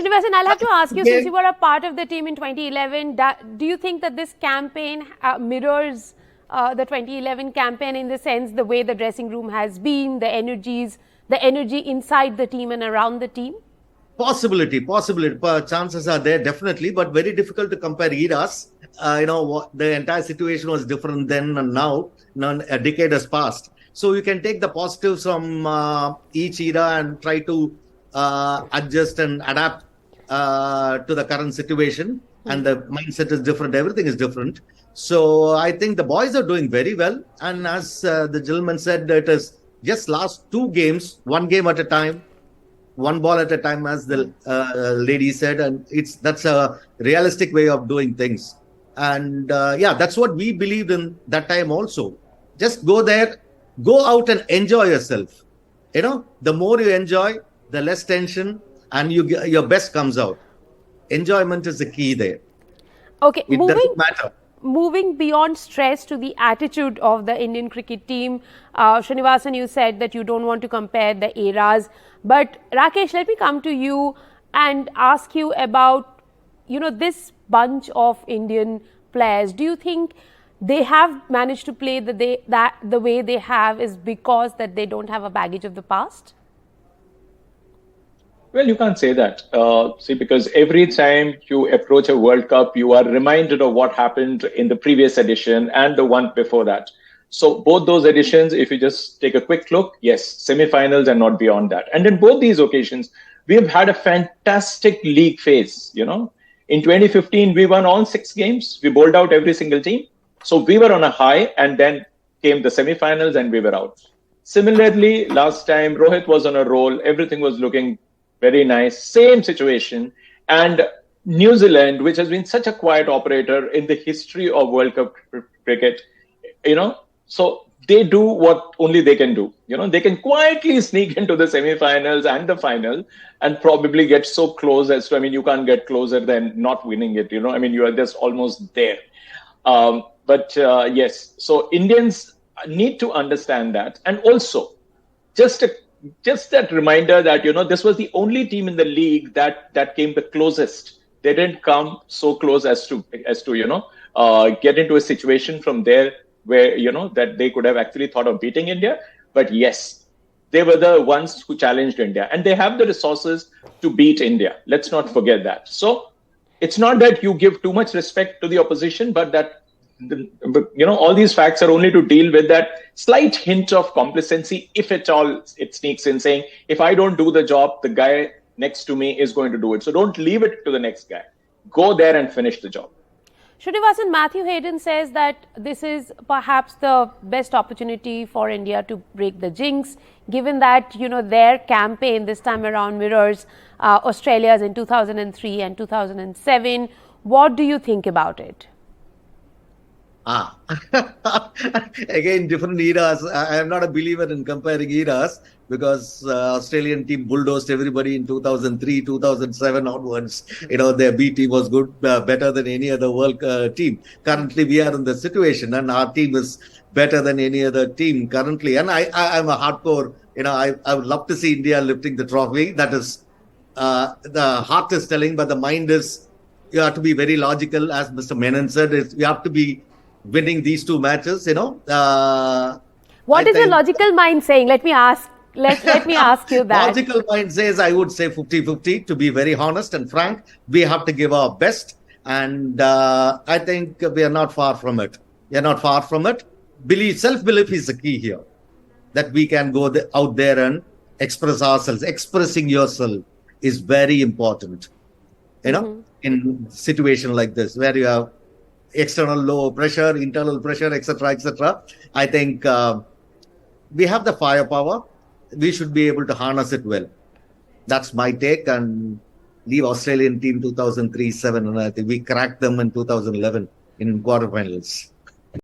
Srinivasan, I'll have to ask you, Okay. since you were a part of the team in 2011, do you think that this campaign mirrors the 2011 campaign in the sense the way the dressing room has been, the energy inside the team and around the team? Possibility. Chances are there, definitely, but very difficult to compare eras. The entire situation was different then and now. A decade has passed. So you can take the positives from each era and try to adjust and adapt to the current situation. And the mindset is different. Everything is different. So I think the boys are doing very well. And as the gentleman said, it is just last two games, one game at a time, one ball at a time, as the lady said, and that's a realistic way of doing things. And that's what we believed in that time also. Just go there, go out and enjoy yourself. The more you enjoy, the less tension, and your best comes out. Enjoyment is the key there. Okay, It doesn't matter. Moving beyond stress to the attitude of the Indian cricket team, Srinivasan, you said that you don't want to compare the eras. But Rakesh, let me come to you and ask you about, this bunch of Indian players. Do you think they have managed to play the way they have is because that they don't have a baggage of the past? Well, you can't say that. Because every time you approach a World Cup, you are reminded of what happened in the previous edition and the one before that. So both those editions, if you just take a quick look, yes, semi-finals and not beyond that. And in both these occasions, we have had a fantastic league phase. In 2015, we won all 6 games. We bowled out every single team. So we were on a high, and then came the semi-finals and we were out. Similarly, last time, Rohit was on a roll. Everything was looking very nice. Same situation. And New Zealand, which has been such a quiet operator in the history of World Cup cricket, so they do what only they can do. They can quietly sneak into the semi-finals and the final and probably get so close as to, you can't get closer than not winning it. You are just almost there. Yes, so Indians need to understand that. And also, just that reminder that, this was the only team in the league that came the closest. They didn't come so close as to get into a situation from there where, that they could have actually thought of beating India. But yes, they were the ones who challenged India, and they have the resources to beat India. Let's not forget that. So it's not that you give too much respect to the opposition, but that, all these facts are only to deal with that slight hint of complacency, if at all it sneaks in, saying, if I don't do the job, the guy next to me is going to do it. So don't leave it to the next guy. Go there and finish the job. Srinivasan, Matthew Hayden says that this is perhaps the best opportunity for India to break the jinx, given that, their campaign this time around mirrors Australia's in 2003 and 2007. What do you think about it? Again, different eras. I am not a believer in comparing eras, because Australian team bulldozed everybody in 2003, 2007 onwards. Their B team was good, better than any other world team. Currently, we are in the situation, and our team is better than any other team currently. And I'm a hardcore. I would love to see India lifting the trophy. That is, the heart is telling, but the mind is. You have to be very logical, as Mr. Menon said. You have to be winning these 2 matches. What is the logical mind saying? Let me ask you that. Logical mind says, I would say 50-50. To be very honest and frank, we have to give our best. And I think we are not far from it. Self-belief is the key here. That we can go out there and express ourselves. Expressing yourself is very important. In a situation like this, where you have external low pressure, internal pressure, etc. I think we have the firepower. We should be able to harness it well. That's my take. And leave Australian team 2003-7, and I think we cracked them in 2011 in quarterfinals.